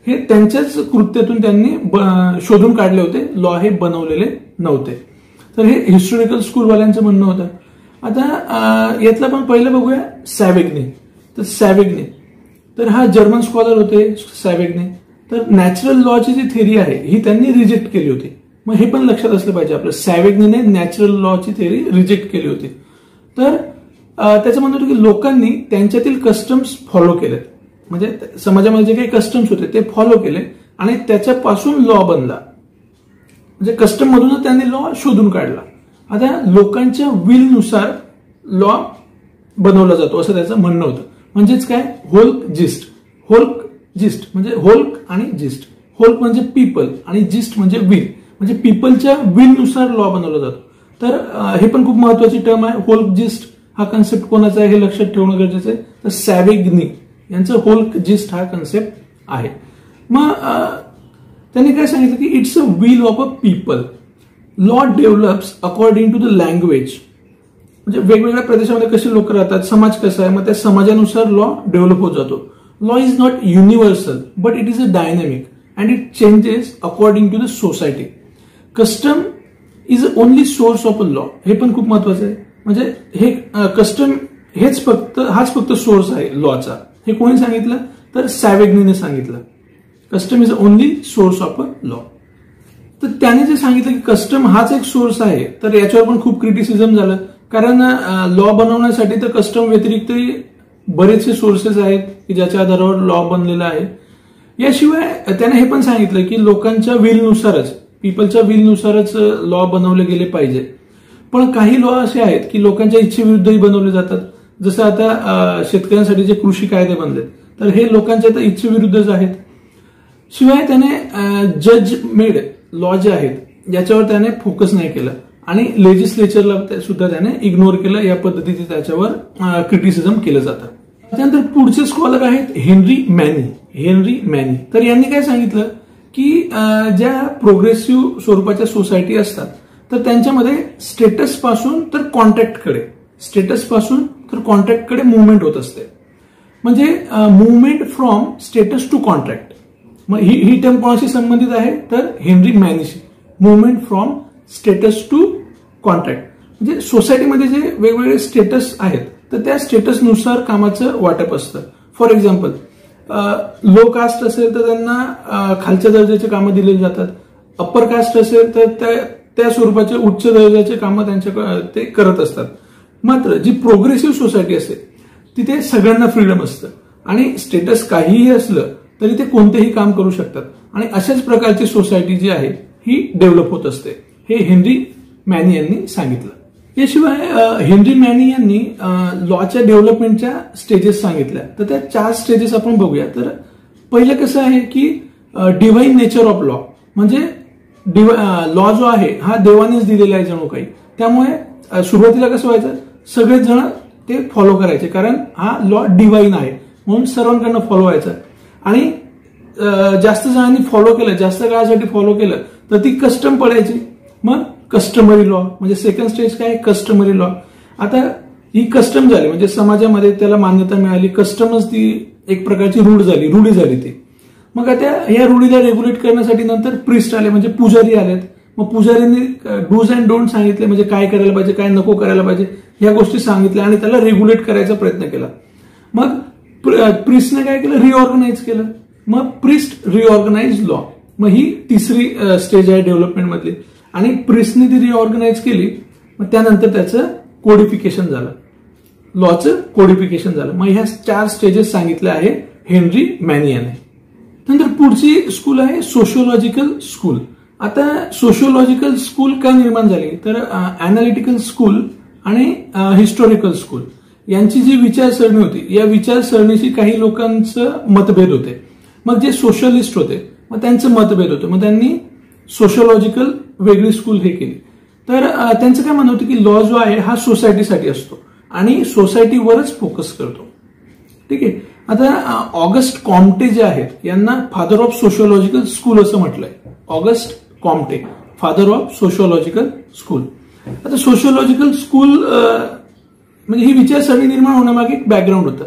हे त्यांच्याच कृत्यातून त्यांनी शोधून काढले होते, लॉ हे बनवलेले नव्हते. तर हे हिस्टोरिकल स्कूलवाल्यांचं म्हणणं होतं. आता यातला पण पहिलं बघूया सॅवेग्ने. तर सॅवेग्ने तर हा जर्मन स्कॉलर होते सॅवेग्ने. तर नॅचरल लॉची जी थेरी आहे ही त्यांनी रिजेक्ट केली होती. मग हे पण लक्षात असलं पाहिजे आपलं, सॅवेग्नेने नॅचरल लॉची थेरी रिजेक्ट केली होती. तर त्याचं म्हणणं होतं की लोकांनी त्यांच्यातील कस्टम्स फॉलो केलेत, म्हणजे समाजामध्ये जे काही कस्टम्स होते ते फॉलो केले आणि त्याच्यापासून लॉ बनला. म्हणजे कस्टम मधूनच त्यांनी लॉ शोधून काढला. आता लोकांच्या विलनुसार लॉ बनवला जातो असं त्याचं म्हणणं होतं. म्हणजेच काय, होल्क जिस्ट. होल्क जिस्ट म्हणजे होल्क आणि जिस्ट. होल्क म्हणजे पीपल आणि जिस्ट म्हणजे विल, म्हणजे पीपलच्या विलनुसार लॉ बनवला जातो. तर हे पण खूप महत्वाची टर्म आहे. होल्क जिस्ट हा कन्सेप्ट कोणाचा आहे हे लक्षात ठेवणं गरजेचं आहे. तर सॅवेग्नी यांचं होल्क जिस्ट हा कन्सेप्ट आहे. मग त्यांनी काय सांगितलं की it's a will of a people. Law develops according to the language. म्हणजे वेगवेगळ्या प्रदेशामध्ये कसे लोक राहतात, समाज कसा आहे, मग त्या समाजानुसार लॉ डेव्हलप होत जातो. Law is not universal but it is a dynamic and it changes according to the society. Custom is only source of a law. हे पण खूप महत्वाचं आहे. म्हणजे हे कस्टम हाच फक्त सोर्स आहे लॉचा. हे कोणी सांगितलं, तर सॅवेग्नेने सांगितलं. Custom is only source of a law. तर त्याने जे सांगितलं की कस्टम हाच एक सोर्स आहे, तर याच्यावर पण खूप क्रिटिसिझम झालं. कारण लॉ बनवण्यासाठी तर कस्टम व्यतिरिक्त बरेचसे सोर्सेस आहेत की ज्याच्या आधारावर लॉ बनलेला आहे. याशिवाय त्याने हे पण सांगितलं की लोकांच्या विलनुसारच, पीपलच्या विलनुसारच लॉ बनवले गेले पाहिजे. पण काही लॉ असे आहेत की लोकांच्या इच्छेविरुद्धही बनवले जातात. जसं आता शेतकऱ्यांसाठी जे कृषी कायदे बनले तर हे लोकांच्या इच्छेविरुद्धच आहेत. शिवाय त्याने जज मेड लॉ जे आहेत याच्यावर त्याने फोकस नाही केलं आणि लेजिस्लेचरला सुद्धा त्याने इग्नोर केलं. या पद्धतीने त्याच्यावर क्रिटिसिझम केलं जातं. त्यानंतर पुढचे स्कॉलर आहेत हेनरी मॅनी. हेनरी मॅनी तर यांनी काय सांगितलं की ज्या प्रोग्रेसिव्ह स्वरूपाच्या सोसायटी असतात तर त्यांच्यामध्ये स्टेटस पासून तर कॉन्ट्रॅक्टकडे मुवमेंट होत असते. म्हणजे movement from status to contract. मग ही टर्म कोणाशी संबंधित आहे, तर हेनरी मॅनीशी. Movement from status to contract म्हणजे सोसायटीमध्ये जे वेगवेगळे स्टेटस आहेत तर त्या स्टेटसनुसार कामाचं वाटप असतं. फॉर एक्झाम्पल, लो कास्ट असेल तर त्यांना खालच्या दर्जाचे कामं दिलेली जातात. अप्पर कास्ट असेल तर त्या स्वरूपाचे उच्च दर्जाचे कामं ते करत असतात. मात्र जी प्रोग्रेसिव्ह सोसायटी असते तिथे सगळ्यांना फ्रीडम असतं आणि स्टेटस काहीही असलं तरी ते कोणतेही काम करू शकतात. आणि अशाच प्रकारची सोसायटी जी आहे ही डेव्हलप होत असते. हे हेनरी मॅनी यांनी सांगितलं. याशिवाय हेनरी मॅनी यांनी लॉच्या डेव्हलपमेंटच्या स्टेजेस सांगितल्या. तर त्या 4 स्टेजेस आपण बघूया. तर पहिलं कसं आहे की डिव्हाइन नेचर ऑफ लॉ. म्हणजे लॉ जो आहे हा देवानेच दिलेला आहे जणू काही. त्यामुळे सुरुवातीला कसं व्हायचं, सगळेच जण ते फॉलो करायचे कारण हा लॉ डिव्हाइन आहे म्हणून सर्वांकडनं फॉलो व्हायचा. आणि जास्त जणांनी फॉलो केलं, जास्त काळासाठी फॉलो केलं तर ती कस्टम पडायची. मग कस्टमरी लॉ म्हणजे सेकंड स्टेज काय, कस्टमरी लॉ. आता ही कस्टम झाली म्हणजे समाजामध्ये त्याला मान्यता मिळाली. कस्टमच ती एक प्रकारची रूढी झाली ती. मग आता या रूढीला रेग्युलेट करण्यासाठी नंतर प्रिस्ट आले म्हणजे पुजारी आलेत. मग पुजारींनी डूज अँड डोंट सांगितले म्हणजे काय करायला पाहिजे काय नको करायला पाहिजे ह्या गोष्टी सांगितल्या आणि त्याला रेग्युलेट करायचा प्रयत्न केला. मग प्रिस्टने काय केलं, रिऑर्गनाइज केलं. मग प्रिस्ट रिऑर्गनाइज लॉ. मग ही तिसरी स्टेज आहे डेव्हलपमेंट मधली. आणि प्रिस्टने ती रिऑर्गनाइज केली. मग त्यानंतर त्याचं कोडिफिकेशन झालं, लॉचं कोडिफिकेशन झालं. मग ह्या 4 स्टेजेस सांगितल्या आहे हेनरी मॅनी याने. नंतर पुढची स्कूल आहे सोशिओलॉजिकल स्कूल. आता सोशिओलॉजिकल स्कूल का निर्माण झाली, तर अनालिटिकल स्कूल आणि हिस्टॉरिकल स्कूल यांची जी विचारसरणी होती या विचारसरणीशी काही लोकांचं मतभेद होते. मग जे सोशलिस्ट होते मग त्यांचं मतभेद होतं. मग त्यांनी सोशिओलॉजिकल वेगळी स्कूल हे केली. तर त्यांचं काय म्हणणं होतं की लॉ जो आहे हा सोसायटीसाठी असतो आणि सोसायटीवरच फोकस करतो. ठीक आहे. आता ऑगस्ट कॉम्टे जे आहेत यांना फादर ऑफ सोशिओलॉजिकल स्कूल असं म्हटलंय. August Comte, father of sociological school. आता सोशिओलॉजिकल स्कूल म्हणजे ही विचारसरणी निर्माण होण्यामागे एक बॅकग्राऊंड होतं.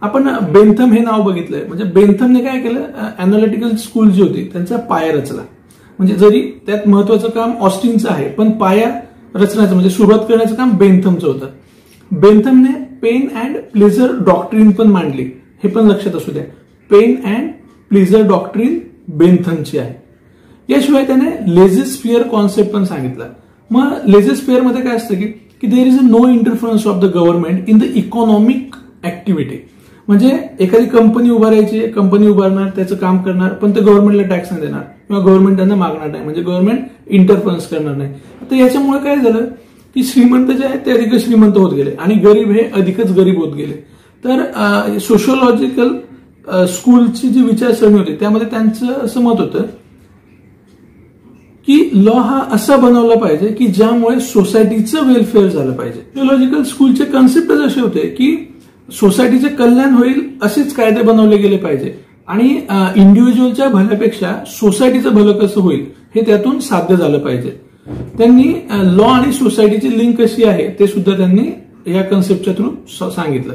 आपण बेंथम हे नाव बघितलंय. म्हणजे बेंथमने काय केलं, अनालिटिकल स्कूल जी होती त्यांचा पाया रचला. म्हणजे जरी त्यात महत्वाचं काम ऑस्टिनचं आहे पण पाया रचण्याचं म्हणजे सुरुवात करण्याचं काम बेंथमचं होतं. बेंथमने पेन अँड प्लेजर डॉक्ट्रिन पण मांडली, हे पण लक्षात असू द्या. पेन अँड प्लेजर डॉक्ट्रिन बेंथमची आहे. याशिवाय त्याने लेझिस्फिअर कॉन्सेप्ट पण सांगितला. मग लेझिस्फिअर मध्ये काय असतं की there is a no interference of the government in the economic activity. म्हणजे एखादी कंपनी उभारायची, कंपनी उभारणार, त्याचं काम करणार, पण ते गव्हर्नमेंटला टॅक्स नाही देणार किंवा गव्हर्नमेंट त्यांना मागणार नाही, म्हणजे गव्हर्नमेंट इंटरफरन्स करणार नाही. तर याच्यामुळे काय झालं की श्रीमंत जे आहेत ते अधिकच श्रीमंत होत गेले आणि गरीब हे अधिकच गरीब होत गेले. तर सोशिओलॉजिकल स्कूलची जी विचारसरणी होती त्यामध्ये त्यांचं असं मत होतं की लॉ हा असा बनवला पाहिजे की ज्यामुळे सोसायटीचं वेलफेअर झालं पाहिजे. सोशिओलॉजिकल स्कूलचे कन्सेप्टच असे होते की सोसायटीचे कल्याण होईल असेच कायदे बनवले गेले पाहिजे आणि इंडिव्हिज्युअलच्या भल्यापेक्षा सोसायटीचं भलं कसं होईल हे त्यातून साध्य झालं पाहिजे. त्यांनी लॉ आणि सोसायटीची लिंक कशी आहे ते सुद्धा त्यांनी या कन्सेप्टच्या थ्रू सांगितलं.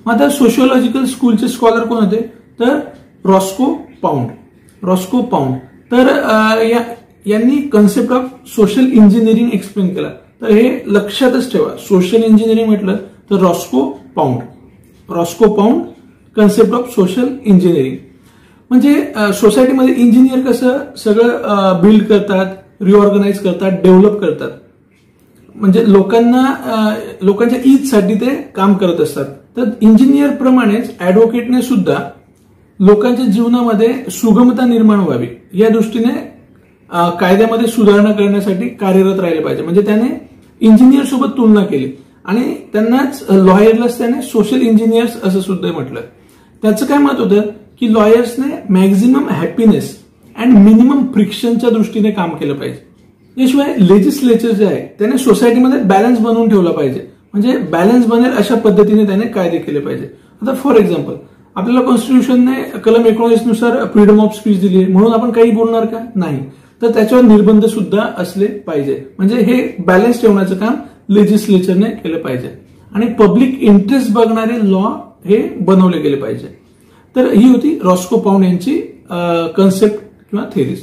मग आता सोशिओलॉजिकल स्कूलचे स्कॉलर कोण होते तर रॉस्को पाउंड. तर यांनी concept of social engineering explain केला. तर हे लक्षातच ठेवा, सोशल इंजिनिअरिंग म्हटलं तर Roscoe pound concept of social engineering. म्हणजे सोसायटीमध्ये इंजिनियर कसं सगळं बिल्ड करतात, रिऑर्गनाइज करतात, डेव्हलप करतात, म्हणजे लोकांच्या ईजसाठी ते काम करत असतात. तर इंजिनियर प्रमाणेच ऍडव्होकेटने सुद्धा लोकांच्या जीवनामध्ये सुगमता निर्माण व्हावी या दृष्टीने कायद्यामध्ये सुधारणा करण्यासाठी कार्यरत राहिले पाहिजे. म्हणजे त्याने इंजिनियर सोबत तुलना केली आणि त्यांनाच लॉयरलाच त्याने सोशल इंजिनियर्स असं सुद्धा म्हटलं. त्याचं काय मत होतं की लॉयर्सने मॅक्झिमम हॅपीनेस अँड मिनिमम फ्रिक्शनच्या दृष्टीने काम केलं पाहिजे. याशिवाय लेजिस्लेचर जे आहे त्याने सोसायटीमध्ये बॅलन्स बनवून ठेवला पाहिजे, म्हणजे बॅलन्स बनेल अशा पद्धतीने त्याने कायदे केले पाहिजे. आता फॉर एक्झाम्पल आपल्याला कॉन्स्टिट्यूशनने कलम 19 नुसार फ्रीडम ऑफ स्पीच दिली म्हणून आपण काही बोलणार का? नाही. तर त्याच्यावर निर्बंध सुद्धा असले पाहिजे. म्हणजे हे बॅलन्स ठेवण्याचं काम लेजिस्लेचरने केलं पाहिजे आणि पब्लिक इंटरेस्ट बघणारे लॉ हे बनवले गेले पाहिजे. तर ही होती रॉस्को पाउंड यांची कन्सेप्ट किंवा थेरीज.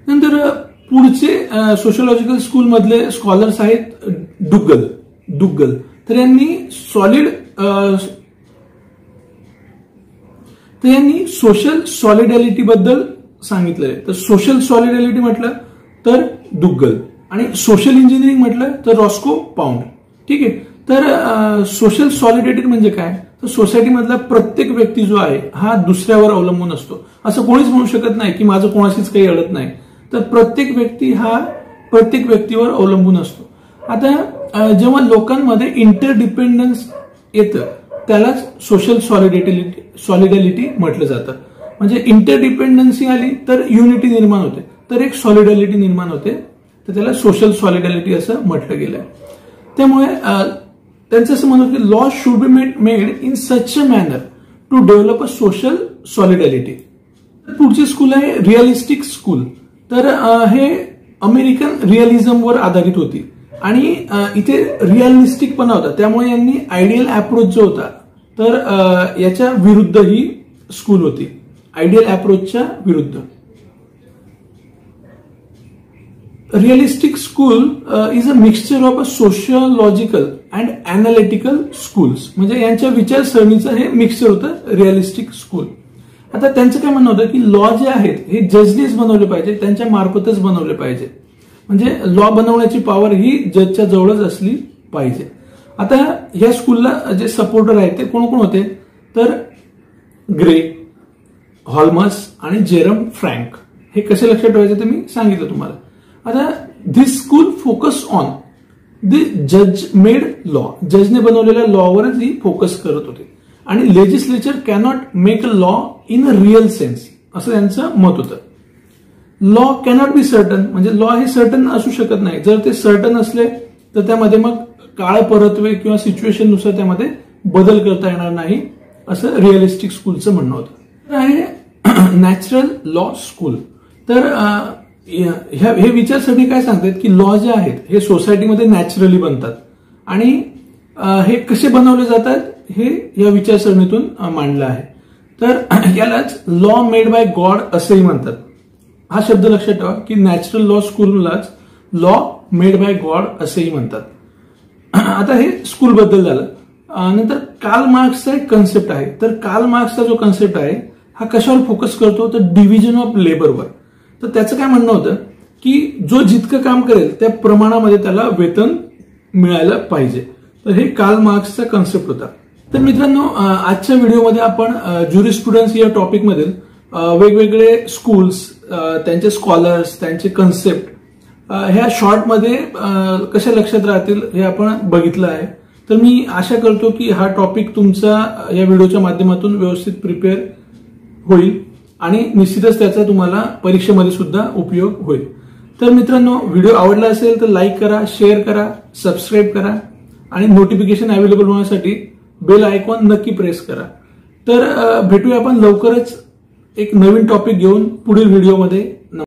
नंतर पुढचे सोशिओलॉजिकल स्कूल मधले स्कॉलर्स आहेत डुग्गल. तर यांनी सोशल सॉलिडॅरिटी बद्दल सांगितलंय. तर सोशल सॉलिडॅरिटी म्हटलं तर डुग्गल आणि सोशल इंजिनिअरिंग म्हटलं तर रॉस्को पाउंड. ठीक आहे. तर सोशल सॉलिडॅरिटी म्हणजे काय तर सोसायटीमधला प्रत्येक व्यक्ती जो आहे हा दुसऱ्यावर अवलंबून असतो. असं कोणीच म्हणू शकत नाही की माझं कोणाशीच काही अडत नाही. तर प्रत्येक व्यक्ती हा प्रत्येक व्यक्तीवर अवलंबून असतो. आता जेव्हा लोकांमध्ये इंटरडिपेंडन्स येतं त्यालाच सोशल सॉलिडॅरिटी म्हटलं जातं. म्हणजे इंटरडिपेंडन्सी आली तर युनिटी निर्माण होते, तर एक सॉलिडॅरिटी निर्माण होते, तर त्याला सोशल सॉलिडॅरिटी असं म्हटलं गेलंय. त्यामुळे त्यांचं असं म्हणतं की law should be made in such a manner to develop a social solidarity. पुढची स्कूल आहे रिअलिस्टिक स्कूल. तर हे अमेरिकन रिअलिझमवर आधारित होती आणि इथे रिअलिस्टिकपणा होता. त्यामुळे यांनी आयडियल अप्रोच जो होता तर याच्या विरुद्ध ही स्कूल होती, आयडियल अप्रोचच्या विरुद्ध. Realistic school is a mixture of a sociological and analytical schools. म्हणजे यांच्या विचारसरणीचं हे मिक्सचर होतं रिअलिस्टिक स्कूल. आता त्यांचं काय म्हणणं होतं की लॉ जे आहेत हे जजनीच बनवले पाहिजे, त्यांच्या मार्फतच बनवले पाहिजे. म्हणजे लॉ बनवण्याची पॉवर ही जजच्या जवळच असली पाहिजे. आता या स्कूलला जे सपोर्टर आहेत ते कोण कोण होते तर ग्रे, हॉल्मस आणि जेरम फ्रँक. हे कसे लक्षात ठेवायचे ते मी सांगितलं तुम्हाला. आता this school focus on the जज मेड लॉ. जजने बनवलेल्या लॉवरच ही फोकस करत होते आणि legislature cannot make a law in a real sense असं त्यांचं मत होतं. लॉ कॅनॉट बी सर्टन, म्हणजे लॉ हे सर्टन असू शकत नाही. जर ते सर्टन असले तर त्यामध्ये मग काळ परत्वे किंवा सिच्युएशननुसार त्यामध्ये बदल करता येणार नाही असं रिअलिस्टिक स्कूलचं म्हणणं होतं. तर आहे नॅचरल लॉ स्कूल. तर हे विचारसरणी काय सांगतात की लॉ जे आहेत हे सोसायटीमध्ये नॅचरली बनतात आणि हे कसे बनवले जातात हे या विचारसरणीतून मांडलं आहे. तर यालाच लॉ मेड बाय गॉड असंही म्हणतात. हा शब्द लक्षात ठेवा की नॅचरल लॉ स्कूललाच लॉ मेड बाय गॉड असेही म्हणतात. आता हे स्कूल बद्दल झालं. नंतर कार्ल मार्क्सचा एक कन्सेप्ट आहे. तर कार्ल मार्क्सचा जो कन्सेप्ट आहे हा कशावर फोकस करतो, तर डिव्हिजन ऑफ लेबरवर. तर त्याचं काय म्हणणं होतं की जो जितकं काम करेल त्या प्रमाणामध्ये त्याला वेतन मिळायला पाहिजे. तर हे कार्ल मार्क्सचा कन्सेप्ट होता. तर मित्रांनो, आजच्या व्हिडिओमध्ये आपण ज्युरिस्प्रुडन्स या टॉपिकमधील वेगवेगळे स्कूल्स, त्यांचे स्कॉलर्स, त्यांचे कन्सेप्ट ह्या शॉर्टमध्ये कशा लक्षात राहतील हे आपण बघितलं आहे. तर मी आशा करतो की हा टॉपिक तुमचा या व्हिडिओच्या माध्यमातून व्यवस्थित प्रिपेअर होईल आणि निश्चितच त्याचा तुम्हाला परीक्षेमध्ये सुद्धा उपयोग होईल. तर मित्रांनो, व्हिडिओ आवडला असेल तर लाईक करा, शेअर करा, सबस्क्राईब करा आणि नोटिफिकेशन अवेलेबल होण्यासाठी बेल आयकॉन नक्की प्रेस करा. तर भेटूया आपण लवकरच एक नवीन टॉपिक घेऊन पुढील व्हिडिओमध्ये.